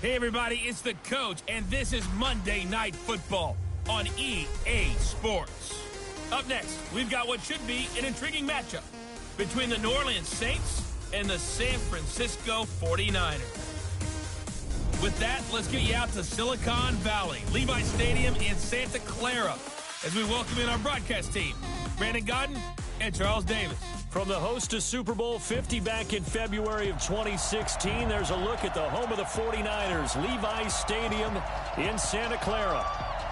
Hey, everybody, it's the coach, and this is Monday Night Football on EA Sports. Up next, we've got what should be an intriguing matchup between the New Orleans Saints and the San Francisco 49ers. With that, let's get you out to Silicon Valley, Levi Stadium in Santa Clara, as we welcome in our broadcast team, Brandon Godden and Charles Davis. From the host to Super Bowl 50 back in February of 2016, there's a look at the home of the 49ers, Levi Stadium in Santa Clara.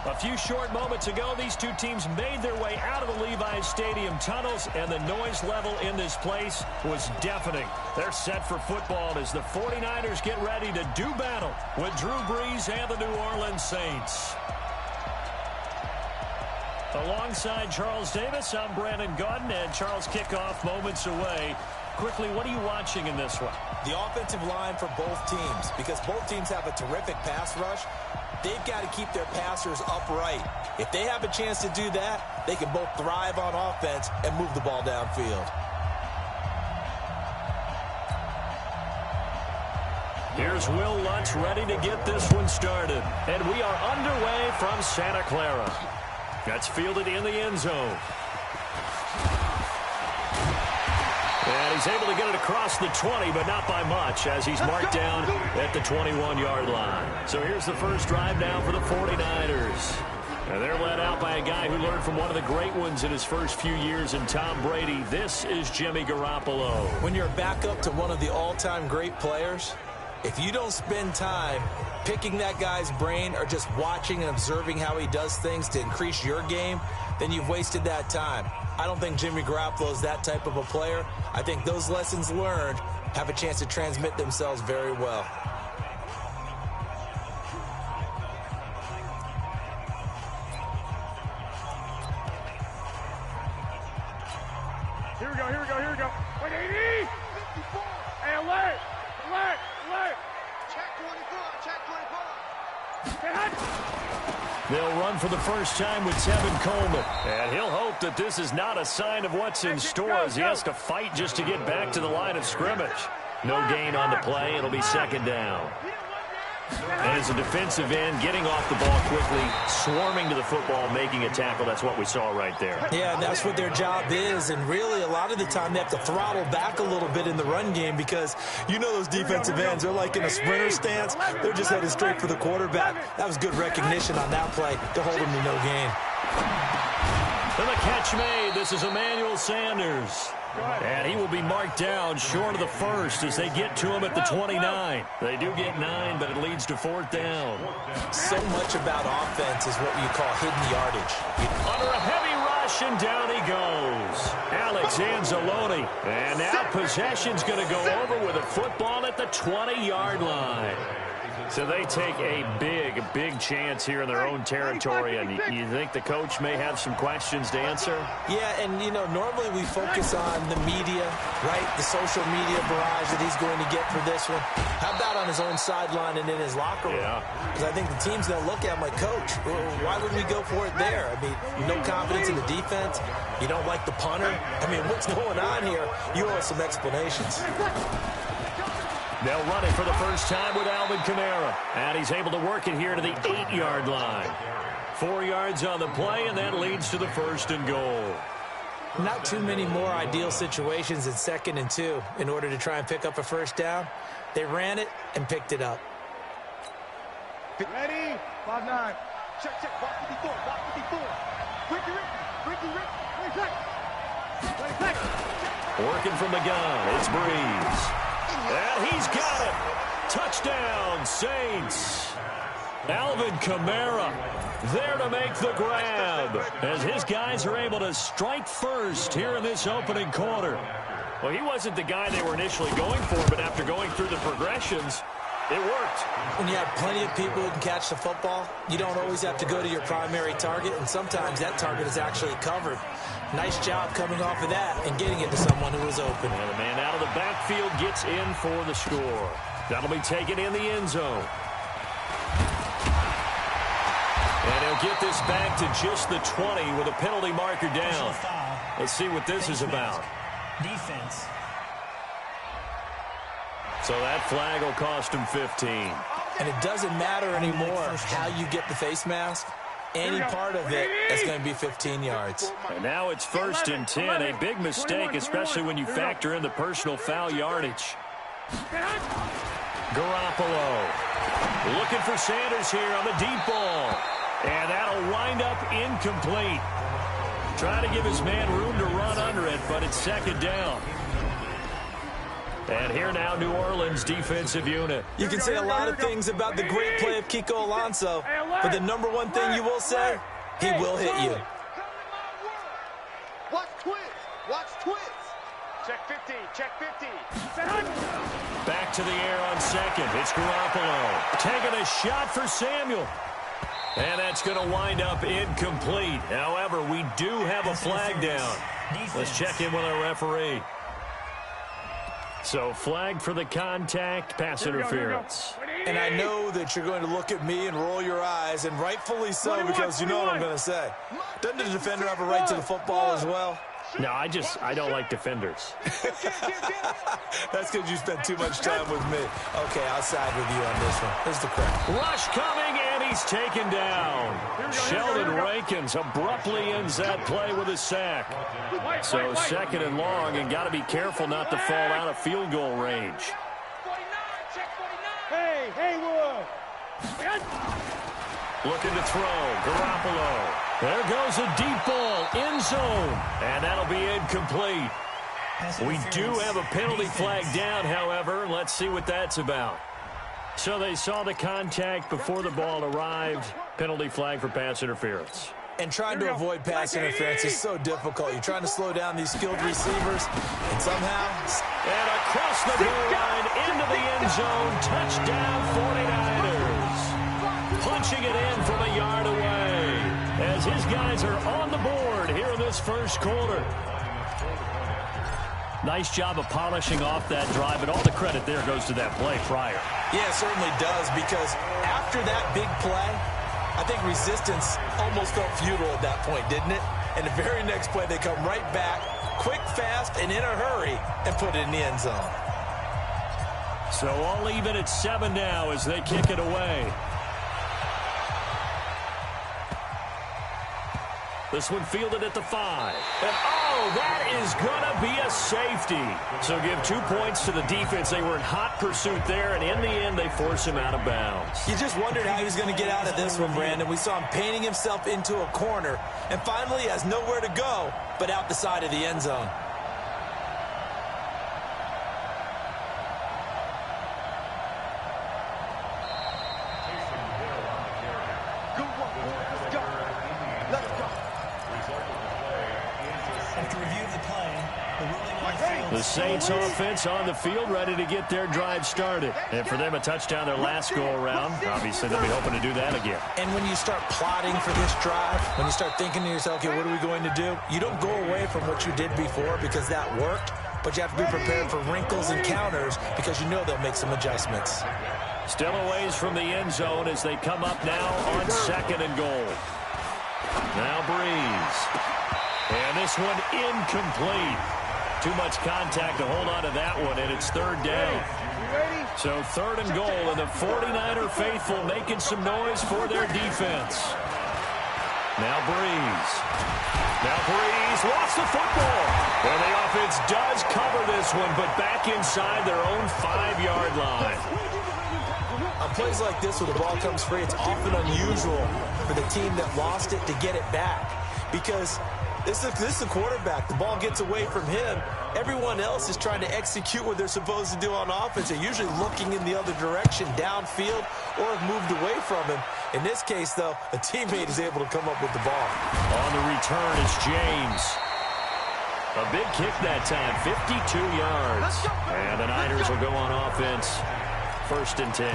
A few short moments ago, these two teams made their way out of the Levi Stadium tunnels, and the noise level in this place was deafening. They're set for football as the 49ers get ready to do battle with Drew Brees and the New Orleans Saints. Alongside Charles Davis, I'm Brandon Godden, and Charles, kickoff moments away. Quickly, what are you watching in this one? The offensive line for both teams, because both teams have a terrific pass rush. They've got to keep their passers upright. If they have a chance to do that, they can both thrive on offense and move the ball downfield. Here's Will Lutz ready to get this one started. And we are underway from Santa Clara. That's fielded in the end zone. And he's able to get it across the 20, but not by much, as he's marked down at the 21-yard line. So here's the first drive now for the 49ers. And they're led out by a guy who learned from one of the great ones in his first few years in Tom Brady. This is Jimmy Garoppolo. When you're back up to one of the all-time great players, if you don't spend time picking that guy's brain or just watching and observing how he does things to increase your game, then you've wasted that time. I don't think Jimmy Garoppolo is that type of a player. I think those lessons learned have a chance to transmit themselves very well. Here we go. Wait, 80! Hey, alert! Check 24. They'll run for the first time with Tevin Coleman. And he'll hope that this is not a sign of what's in store as he has to fight just to get back to the line of scrimmage. No gain on the play. It'll be second down. And as a defensive end, getting off the ball quickly, swarming to the football, making a tackle. That's what we saw right there. Yeah, that's what their job is. And really, a lot of the time, they have to throttle back a little bit in the run game because you know those defensive ends, they're like in a sprinter stance. They're just headed straight for the quarterback. That was good recognition on that play to hold him to no gain. And the catch made. This is Emmanuel Sanders. And he will be marked down short of the first as they get to him at the 29. They do get 9, but it leads to fourth down. So much about offense is what you call hidden yardage. Under a heavy rush, and down he goes. Alex Anzalone. And now possession's going to go over with a football at the 20-yard line. So they take a big chance here in their own territory, and you think the coach may have some questions to answer? Yeah, and, you know, normally we focus on the media, right, the social media barrage that he's going to get for this one. How about on his own sideline and in his locker room? Yeah. Because I think the team's going to look at him like, Coach, why would we go for it there? I mean, no confidence in the defense. You don't like the punter. I mean, what's going on here? You owe us some explanations. They'll run it for the first time with Alvin Kamara. And he's able to work it here to the 8-yard line. 4 yards on the play, and that leads to the first and goal. Not too many more ideal situations in 2nd and 2 in order to try and pick up a first down. They ran it and picked it up. Ready? 5-9. Check. Block 54. Ricky. Working from the gun. It's Brees. And he's got it. Touchdown, Saints. Alvin Kamara there to make the grab as his guys are able to strike first here in this opening quarter. Well, he wasn't the guy they were initially going for, but after going through the progressions, it worked. When you have plenty of people who can catch the football, you don't always have to go to your primary target, and sometimes that target is actually covered. Nice job coming off of that and getting it to someone who was open. And the man out of the backfield gets in for the score. That'll be taken in the end zone. And he'll get this back to just the 20 with a penalty marker down. Let's see what this is about. Defense. So that flag will cost him 15. And it doesn't matter anymore how you get the face mask. Any part of it is going to be 15 yards. And now it's 1st and 10. A big mistake, especially when you factor in the personal foul yardage. Garoppolo looking for Sanders here on the deep ball. And that'll wind up incomplete. Trying to give his man room to run under it, but it's 2nd down. And here now, New Orleans defensive unit. You can say a lot of things about the great play of Kiko Alonso, but the number one thing you will say, he will hit you. Watch twins. Watch twins. Check 50. Check 50. Back to the air on 2nd. It's Garoppolo taking a shot for Samuel. And that's going to wind up incomplete. However, we do have a flag down. Let's check in with our referee. So flag for the contact, pass interference. And I know that you're going to look at me and roll your eyes, and rightfully so, because you know what I'm going to say. Doesn't the defender have a right to the football as well? No, I don't like defenders. That's because you spent too much time with me. Okay, I'll side with you on this one. Here's the crack. Rush coming, and he's taken down. Sheldon Rankins abruptly ends that play with a sack. So 2nd and long, and got to be careful not to fall out of field goal range. Hey, Wood. Looking to throw, Garoppolo. There goes a deep ball, end zone, and that'll be incomplete. We do have a penalty flag down, however. Let's see what that's about. So they saw the contact before the ball arrived. Penalty flag for pass interference. And trying to avoid pass interference is so difficult. You're trying to slow down these skilled receivers, and somehow... And across the goal line, into the end zone, touchdown 49ers. Punching it in from a yard away as his guys are on the board here in this 1st quarter. Nice job of polishing off that drive, and all the credit there goes to that play prior. Yeah, it certainly does, because after that big play, I think resistance almost felt futile at that point, didn't it? And the very next play, they come right back, quick, fast, and in a hurry, and put it in the end zone. So all even at 7 now as they kick it away. This one fielded at the 5. And oh, that is going to be a safety. So give 2 points to the defense. They were in hot pursuit there, and in the end, they force him out of bounds. You just wondered how he was going to get out of this one, Brandon. We saw him painting himself into a corner, and finally has nowhere to go but out the side of the end zone. The Saints offense on the field, ready to get their drive started. And for them, a touchdown their last go-around. Obviously, they'll be hoping to do that again. And when you start plotting for this drive, when you start thinking to yourself, okay, what are we going to do? You don't go away from what you did before because that worked, but you have to be prepared for wrinkles and counters because you know they'll make some adjustments. Still a ways from the end zone as they come up now on 2nd and goal. Now Breeze. And this one incomplete. Too much contact to hold on to that one, and it's 3rd down. So 3rd and goal, and the 49er faithful making some noise for their defense. Now Breeze. Now Breeze lost the football. Well, the offense does cover this one, but back inside their own 5-yard line. On plays like this where the ball comes free, it's often unusual for the team that lost it to get it back because this is the quarterback. The ball gets away from him. Everyone else is trying to execute what they're supposed to do on offense. They're usually looking in the other direction, downfield, or have moved away from him. In this case, though, a teammate is able to come up with the ball. On the return is James. A big kick that time, 52 yards. And the Niners will go on offense, 1st and 10.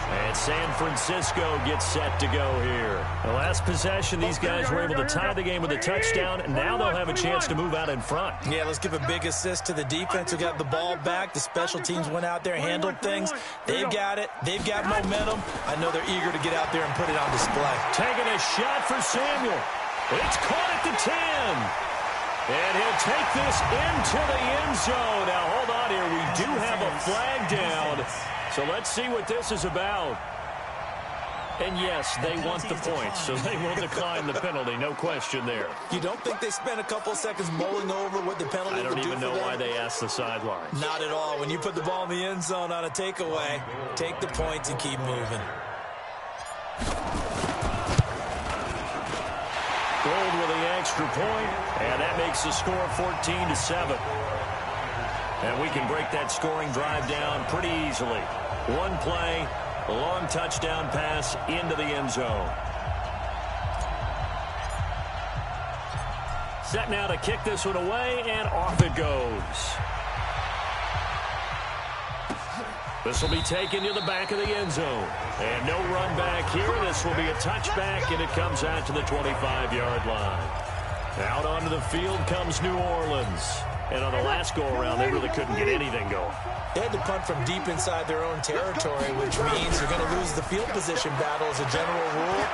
And San Francisco gets set to go here. The last possession, these guys were able to tie the game with a touchdown, and now they'll have a chance to move out in front. Yeah, let's give a big assist to the defense who got the ball back. The special teams went out there, handled things. They've got it. They've got momentum. I know they're eager to get out there and put it on display. Taking a shot for Samuel. It's caught at the 10. And he'll take this into the end zone. Now, hold on here. We do have a flag down. So let's see what this is about. And yes, they want the points, so they will decline the penalty. No question there. You don't think they spent a couple seconds mulling over what the penalty would do for them? I don't even know why they asked the sideline. Not at all. When you put the ball in the end zone on a takeaway, take the points and keep moving. Gold with the extra point, and that makes the score 14-7. And we can break that scoring drive down pretty easily. One play, a long touchdown pass into the end zone. Set now to kick this one away, and off it goes. This will be taken to the back of the end zone. And no run back here. This will be a touchback, and it comes out to the 25-yard line. Out onto the field comes New Orleans. And on the last go-around, they really couldn't get anything going. They had to punt from deep inside their own territory, which means you're going to lose the field position battle as a general rule.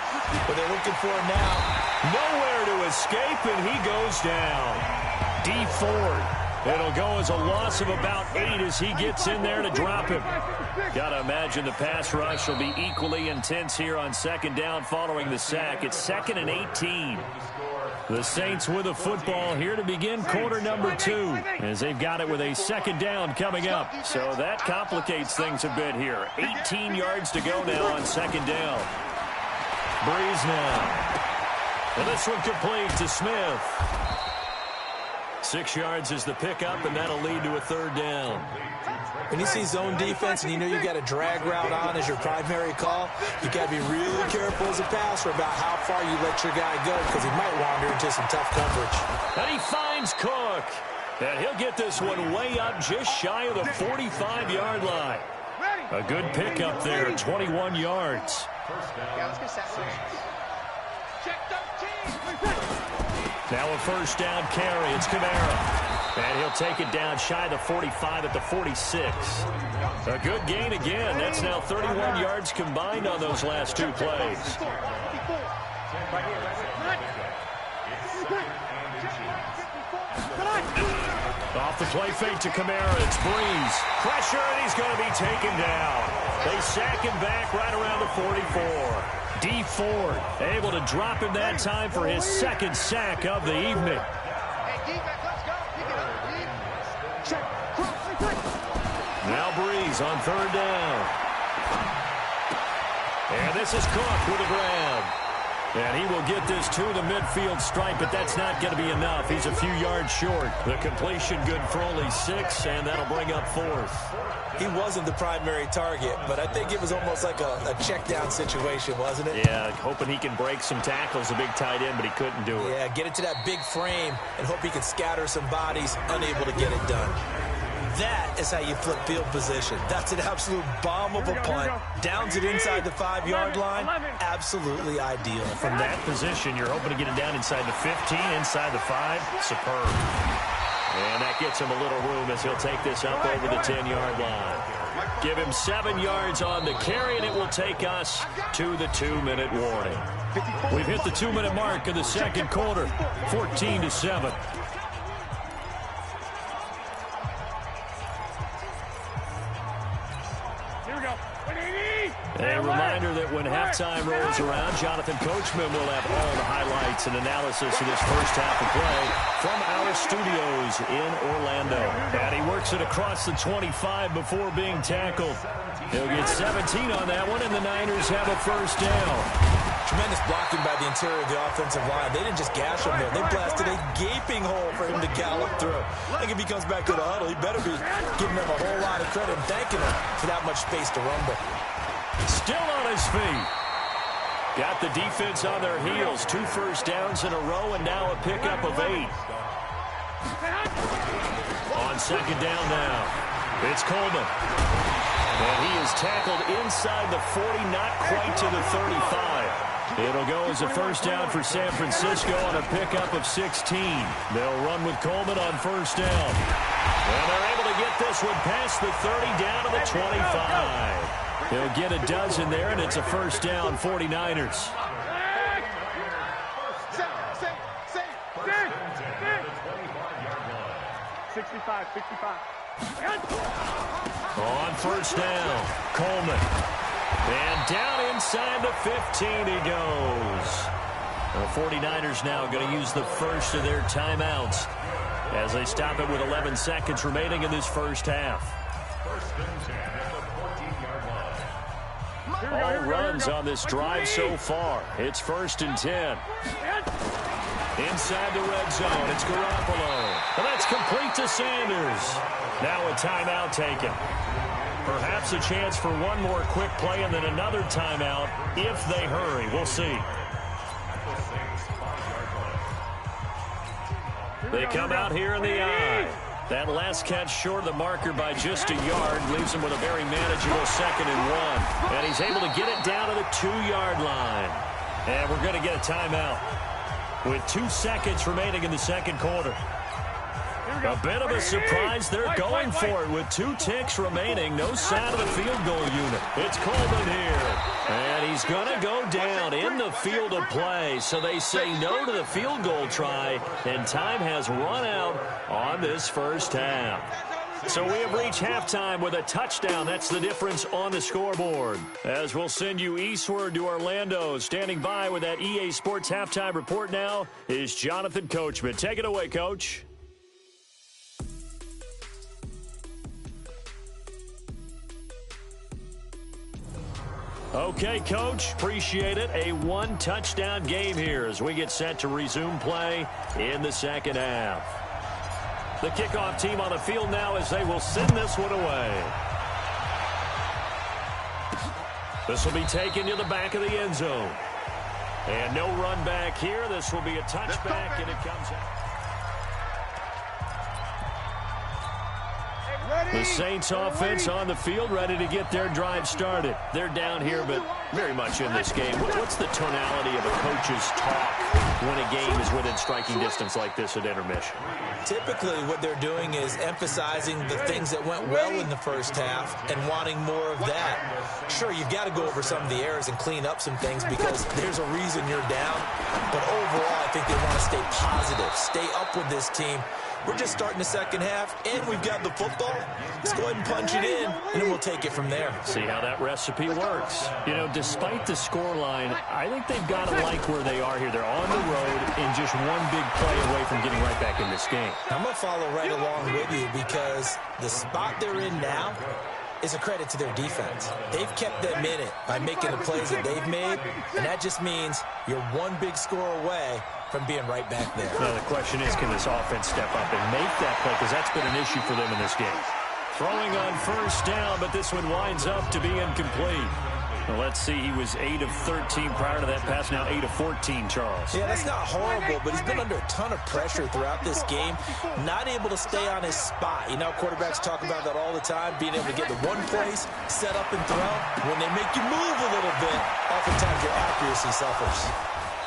What they're looking for now, nowhere to escape, and he goes down. D Ford. It'll go as a loss of about 8 as he gets in there to drop him. Got to imagine the pass rush will be equally intense here on second down following the sack. It's 2nd and 18. The Saints with a football here to begin quarter number 2, as they've got it with a second down coming up. So that complicates things a bit here. 18 yards to go now on second down. Breeze now. And this one complete to Smith. 6 yards is the pickup, and that'll lead to a third down. When you see zone defense and you know you got a drag route on as your primary call, you got to be really careful as a passer about how far you let your guy go, because he might wander into some tough coverage. And he finds Cook. And he'll get this one way up just shy of the 45-yard line. A good pickup there, 21 yards. Now a first down carry. It's Kamara. And he'll take it down shy of the 45 at the 46. A good gain again. That's now 31 yards combined on those last 2 plays. Off the play fake to Kamara. It's Breeze. Pressure, and he's going to be taken down. They sack him back right around the 44. D Ford able to drop him that time for his second sack of the evening. Now Breeze on third down. And this is Cook with a grab. And he will get this to the midfield stripe, but that's not going to be enough. He's a few yards short. The completion good for only 6, and that'll bring up 4th. He wasn't the primary target, but I think it was almost like a check down situation, wasn't it? Yeah, hoping he can break some tackles, a big tight end, but he couldn't do it. Yeah, get it to that big frame and hope he can scatter some bodies, unable to get it done. That is how you flip field position. That's an absolute bomb of a punt. Downs it inside the 5-yard line. Absolutely ideal. From that position, you're hoping to get it down inside the 15, inside the 5. Superb. And that gets him a little room as he'll take this up over the 10-yard line. Give him 7 yards on the carry, and it will take us to the 2-minute warning. We've hit the 2-minute mark of the second quarter, 14-7. A reminder that when halftime rolls around, Jonathan Coachman will have all the highlights and analysis of this first half of play from our studios in Orlando. And he works it across the 25 before being tackled. He'll get 17 on that one, and the Niners have a first down. Tremendous blocking by the interior of the offensive line. They didn't just gash him there. They blasted a gaping hole for him to gallop through. I think if he comes back to the huddle, he better be giving them a whole lot of credit and thanking them for that much space to rumble. Still on his feet. Got the defense on their heels. 2 first downs in a row, and now a pickup of 8. On second down now, it's Coleman. And he is tackled inside the 40, not quite to the 35. It'll go as a first down for San Francisco on a pickup of 16. They'll run with Coleman on first down. And they're able to get this one past the 30 down to the 25. He'll get a dozen there, and it's a first down, 49ers. On first down, Coleman. And down inside the 15 he goes. The 49ers now going to use the first of their timeouts as they stop it with 11 seconds remaining in this first half. All runs on this drive so far. It's 1st and 10. Inside the red zone, it's Garoppolo. And that's complete to Sanders. Now a timeout taken. Perhaps a chance for one more quick play and then another timeout if they hurry. We'll see. They come out here in the eye. That last catch short of the marker by just a yard leaves him with a very manageable 2nd and 1. And he's able to get it down to the 2-yard line. And we're going to get a timeout with 2 seconds remaining in the second quarter. A bit of a surprise. They're going for it with 2 ticks remaining. No sign of the field goal unit. It's Coleman here. And he's going to go down in the field of play. So they say no to the field goal try. And time has run out on this first half. So we have reached halftime with a touchdown. That's the difference on the scoreboard. As we'll send you eastward to Orlando. Standing by with that EA Sports halftime report now is Jonathan Coachman. Take it away, Coach. Okay, Coach, appreciate it. A 1-touchdown game here as we get set to resume play in the second half. The kickoff team on the field now as they will send this one away. This will be taken to the back of the end zone. And no run back here. This will be a touchback, and it comes out. The Saints offense on the field, ready to get their drive started. They're down here, but very much in this game. What's the tonality of a coach's talk when a game is within striking distance like this at intermission? Typically, what they're doing is emphasizing the things that went well in the first half and wanting more of that. Sure, you've got to go over some of the errors and clean up some things because there's a reason you're down. But overall, I think they want to stay positive, stay up with this team. We're just starting the second half, and we've got the football. Let's go ahead and punch it in, and then we'll take it from there. See how that recipe works. You know, despite the scoreline, I think they've got to like where they are here. They're on the road and just one big play away from getting right back in this game. I'm going to follow right along with you because the spot they're in now is a credit to their defense. They've kept them in it by making the plays that they've made, and that just means you're one big score away from being right back there. Now, the question is, can this offense step up and make that play? Because that's been an issue for them in this game. Throwing on first down, but this one winds up to be incomplete. Well, let's see, he was 8 of 13 prior to that pass, now 8 of 14, Charles. Yeah, that's not horrible, but he's been under a ton of pressure throughout this game, not able to stay on his spot. You know, quarterbacks talk about that all the time, being able to get to one place, set up and throw. When they make you move a little bit, oftentimes your accuracy suffers.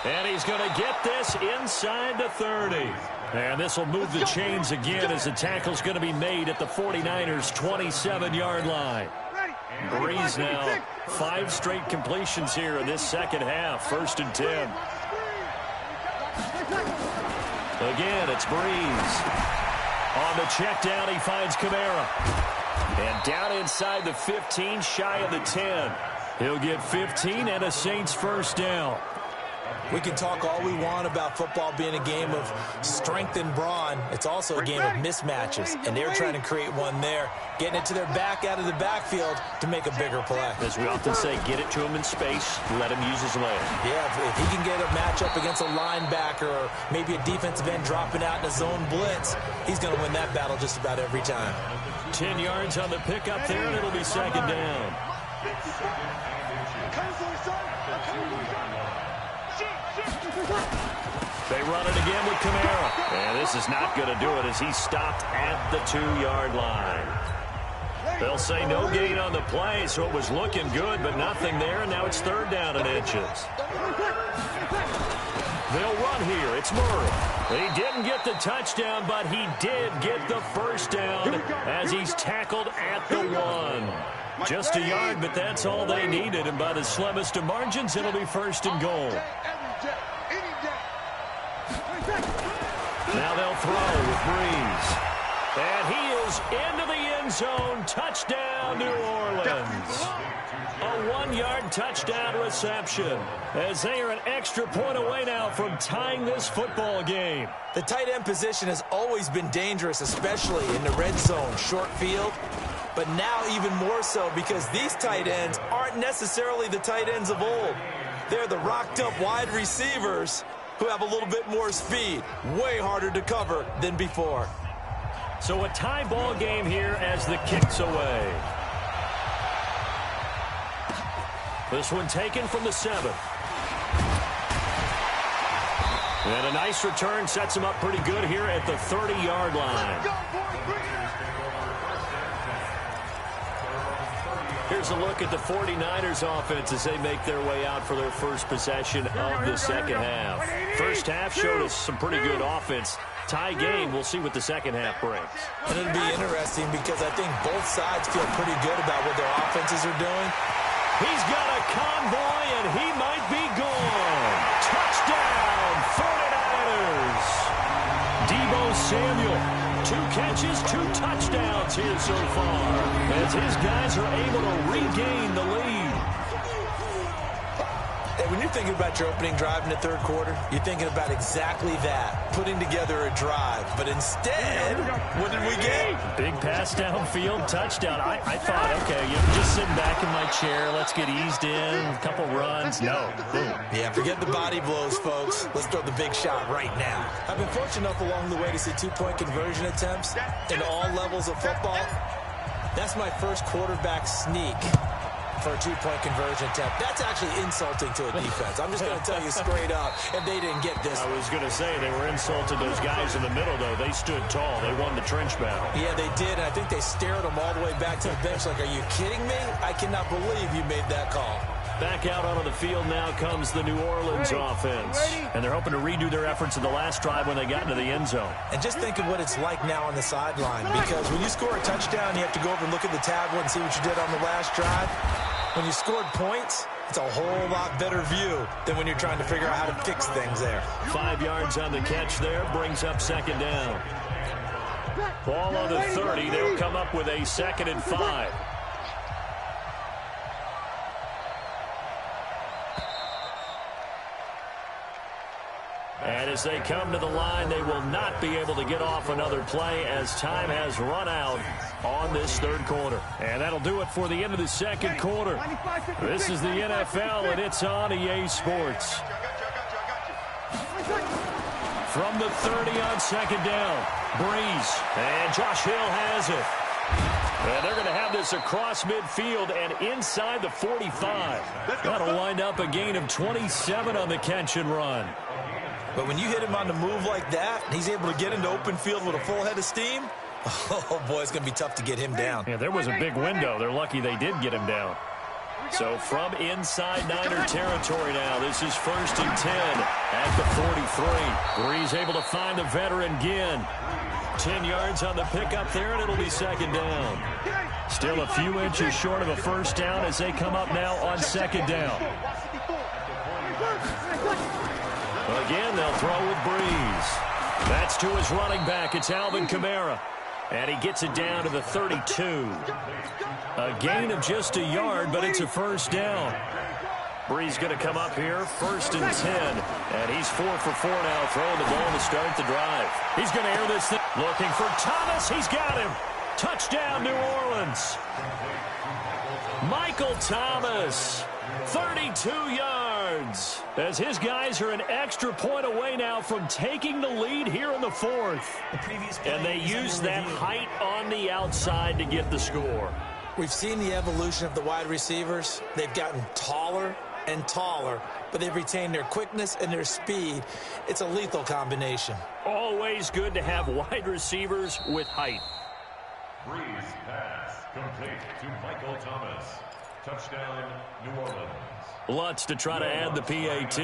And he's going to get this inside the 30. And this will move the chains again as the tackle's going to be made at the 49ers' 27-yard line. Breeze now, 5 straight completions here in this second half, 1st and 10. Again, it's Breeze. On the check down, he finds Kamara. And down inside the 15, shy of the 10. He'll get 15 and a Saints first down. We can talk all we want about football being a game of strength and brawn. It's also a game of mismatches, and they're trying to create one there, getting it to their back out of the backfield to make a bigger play. As we often say, get it to him in space, let him use his leg. Yeah, if he can get a matchup against a linebacker or maybe a defensive end dropping out in a zone blitz, he's going to win that battle just about every time. 10 yards on the pickup there, and it'll be second down. They run it again with Kamara. And this is not going to do it as he's stopped at the 2-yard line. They'll say no gain on the play, so it was looking good, but nothing there, and now it's 3rd down and inches. They'll run here. It's Murray. He didn't get the touchdown, but he did get the first down as he's tackled at the 1. Just a yard, but that's all they needed, and by the slimmest of margins, it'll be 1st and goal. Now they'll throw with Breeze. And he is into the end end zone. Touchdown, New Orleans. A 1-yard touchdown reception as they are an extra point away now from tying this football game. The tight end position has always been dangerous, especially in the red zone, short field. But now even more so because these tight ends aren't necessarily the tight ends of old. They're the rocked-up wide receivers who have a little bit more speed. Way harder to cover than before. So a tie ball game here as the kick's away. This one taken from the 7. And a nice return sets him up pretty good here at the 30-yard line. Here's a look at the 49ers offense as they make their way out for their first possession of the second half. First half showed us some pretty good offense. Tie game, we'll see what the second half brings. And it'll be interesting because I think both sides feel pretty good about what their offenses are doing. He's got a convoy, and he might be gone. Touchdown, 49ers. Deebo Samuel, 2 catches, 2 touchdowns here so far, as his guys are able to regain the lead. And when you're thinking about your opening drive in the third quarter, you're thinking about exactly that, putting together a drive. But instead, what did we get? Big pass downfield, touchdown. I thought, okay, just sitting back in my chair, let's get eased in, a couple runs. No, boom. Yeah, forget the body blows, folks. Let's throw the big shot right now. I've been fortunate enough along the way to see 2-point conversion attempts in all levels of football. That's my first quarterback sneak for a 2-point conversion attempt. That's actually insulting to a defense. I'm just going to tell you straight up, and they didn't get this. I was going to say they were insulted. Those guys in the middle, though, they stood tall. They won the trench battle. Yeah, they did, and I think they stared them all the way back to the bench like, are you kidding me? I cannot believe you made that call. Back out onto the field now comes the New Orleans offense. And they're hoping to redo their efforts in the last drive when they got into the end zone. And just think of what it's like now on the sideline, because when you score a touchdown, you have to go over and look at the tablet and see what you did on the last drive. When you scored points, it's a whole lot better view than when you're trying to figure out how to fix things there. 5 yards on the catch there, brings up second down. Ball on the 30, they'll come up with a 2nd and 5. And as they come to the line, they will not be able to get off another play as time has run out on this third quarter. And that'll do it for the end of the second quarter. This is the NFL, and it's on EA Sports. From the 30 on second down, Breeze. And Josh Hill has it. And they're going to have this across midfield and inside the 45. That'll wind up a gain of 27 on the catch and run. But when you hit him on the move like that, and he's able to get into open field with a full head of steam, oh, boy, it's going to be tough to get him down. Yeah, there was a big window. They're lucky they did get him down. So from inside Niner territory now, this is 1st and 10 at the 43. Breeze able to find the veteran Ginn. 10 yards on the pickup there, and it'll be second down. Still a few inches short of a first down as they come up now on second down. Again, they'll throw with Breeze. That's to his running back. It's Alvin Kamara. And he gets it down to the 32. A gain of just a yard, but it's a first down. Breeze going to come up here, 1st and 10. And he's 4 for 4 now, throwing the ball to start the drive. He's going to air this thing. Looking for Thomas. He's got him. Touchdown, New Orleans. Michael Thomas, 32 yards. As his guys are an extra point away now from taking the lead here in the 4th. And they use that height on the outside to get the score. We've seen the evolution of the wide receivers. They've gotten taller and taller, but they've retained their quickness and their speed. It's a lethal combination. Always good to have wide receivers with height. Breeze pass complete to Michael Thomas. Touchdown, New Orleans. Lutz to try to add the PAT.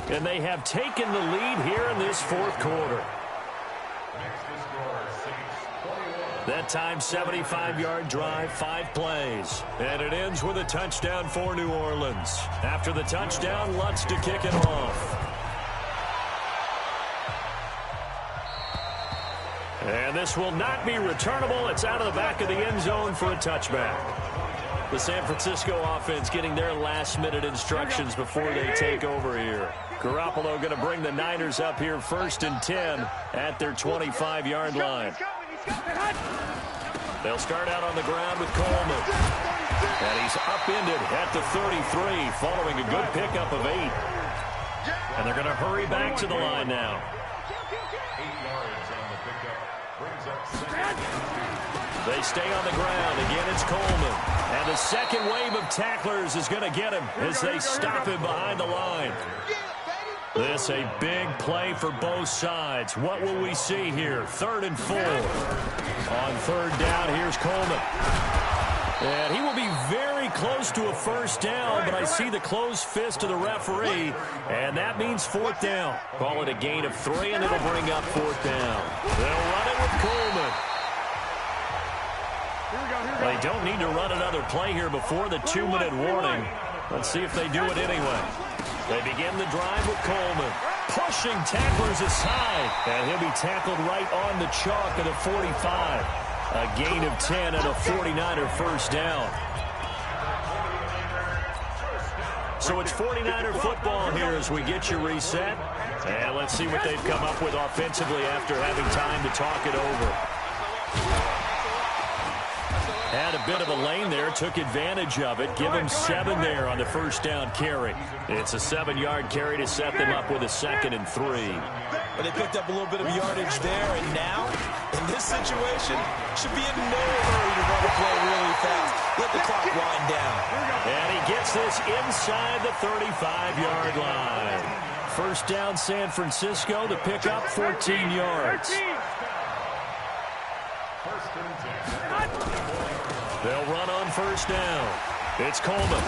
And they have taken the lead here in this 4th quarter. That time, 75-yard drive, 5 plays. And it ends with a touchdown for New Orleans. After the touchdown, Lutz to kick it off. And this will not be returnable. It's out of the back of the end zone for a touchback. The San Francisco offense getting their last-minute instructions before they take over here. Garoppolo going to bring the Niners up here 1st and 10 at their 25-yard line. They'll start out on the ground with Coleman. And he's upended at the 33 following a good pickup of 8. And they're going to hurry back to the line now. 8 yards on the pickup. Brings up 2nd. They stay on the ground. Again, it's Coleman. And the second wave of tacklers is going to get him as they stop him behind the line. This a big play for both sides. What will we see here? 3rd and 4. On 3rd down, here's Coleman. And he will be very close to a 1st down, but I see the closed fist of the referee, and that means 4th down. Call it a gain of 3, and it'll bring up 4th down. They'll run it with Coleman. They don't need to run another play here before the 2-minute warning. Let's see if they do it anyway. They begin the drive with Coleman. Pushing tacklers aside. And he'll be tackled right on the chalk of the 45. A gain of 10 and a 49er 1st down. So it's 49er football here as we get you reset. And let's see what they've come up with offensively after having time to talk it over. Had a bit of a lane there, took advantage of it. Give him 7 there on the 1st down carry. It's a 7-yard carry to set them up with a 2nd and 3. But they picked up a little bit of yardage there, and now, in this situation, should be in no hurry to run the play really fast. Let the clock wind down. And he gets this inside the 35-yard line. 1st down San Francisco, the pickup 14 yards. 1st and 10. They'll run on 1st down. It's Coleman.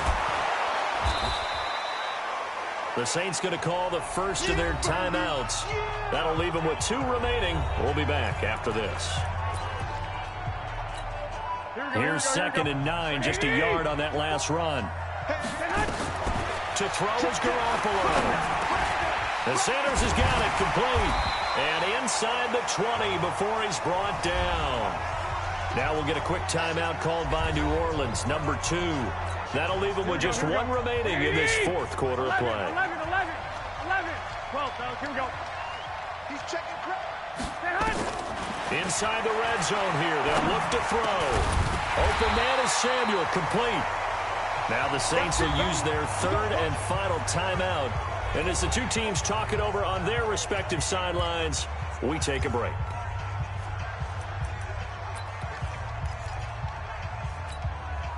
The Saints going to call the first of their timeouts. That'll leave them with 2 remaining. We'll be back after this. Here's 2nd and 9, just a yard on that last run. To throw is Garoppolo. And Sanders has got it complete. And inside the 20 before he's brought down. Now we'll get a quick timeout called by New Orleans, number 2. That'll leave them with just 1 remaining in this 4th quarter of play. 11, 12, fellas, here we go. He's checking crap. Inside the red zone here, they'll look to throw. Open man is Samuel, complete. Now the Saints will use their 3rd and final timeout. And as the 2 teams talk it over on their respective sidelines, we take a break.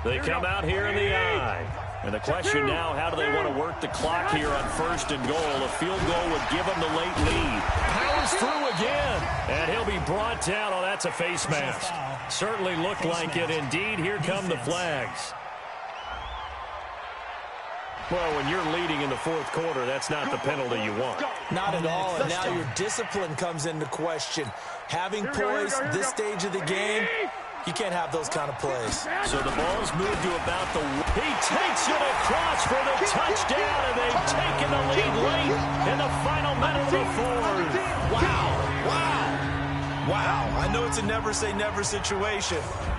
They come out here in the eye. And the question now, how do they want to work the clock here on 1st and goal? A field goal would give them the late lead. Powers through again. And he'll be brought down. Oh, that's a face mask. Certainly looked like it. Indeed, here come the flags. Well, when you're leading in the 4th quarter, that's not the penalty you want. Not at all, and now your discipline comes into question. Having poise this stage of the game, you can't have those kind of plays. So the ball's moved to about the... He takes it across for the touchdown, and they've taken the lead late in the final minute of the 4th. Wow, wow, wow. I know it's a never-say-never situation,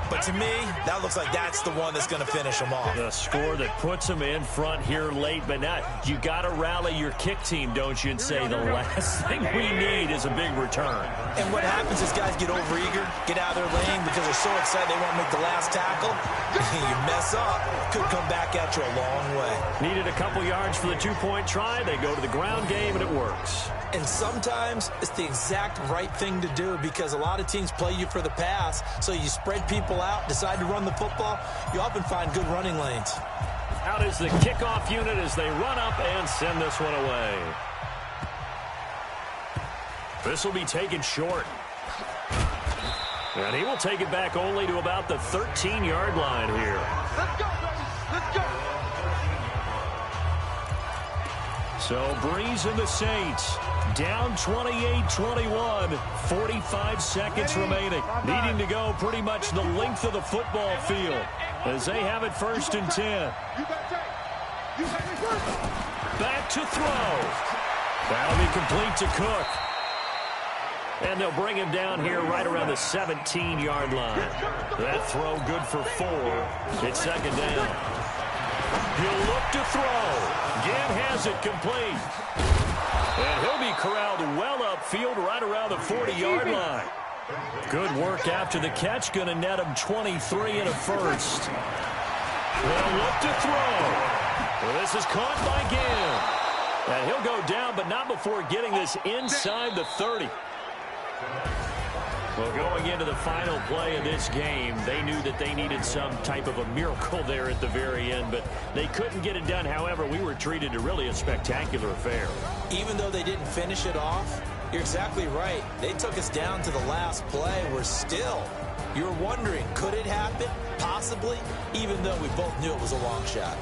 but to me, that looks like that's the one that's going to finish them off. The score that puts them in front here late, but now you got to rally your kick team, don't you, and say the last thing we need is a big return. And what happens is guys get overeager, get out of their lane because they're so excited they want to make the last tackle. You mess up, could come back at you a long way. Needed a couple yards for the 2-point try. They go to the ground game, and it works. And sometimes it's the exact right thing to do because a lot of teams play you for the pass, so you spread people out, decide to run the football, you often find good running lanes. Out is the kickoff unit as they run up and send this one away. This will be taken short. And he will take it back only to about the 13-yard line here. Let's go, baby. Let's go. So Breeze and the Saints down 28-21, 45 seconds remaining. Needing to go pretty much the length of the football field as they have it 1st and 10. Back to throw. That'll be complete to Cook. And they'll bring him down here right around the 17-yard line. That throw good for 4. It's second down. He'll look to throw. Ginn has it complete. And he'll be corralled well upfield right around the 40-yard line. Good work after the catch. Going to net him 23 and a first. They'll look to throw. Well, this is caught by Ginn. And he'll go down, but not before getting this inside the 30. Well, going into the final play of this game, they knew that they needed some type of a miracle there at the very end, but they couldn't get it done. However, we were treated to really a spectacular affair. Even though they didn't finish it off, you're exactly right. They took us down to the last play. We're still, you're wondering, could it happen? Possibly, even though we both knew it was a long shot.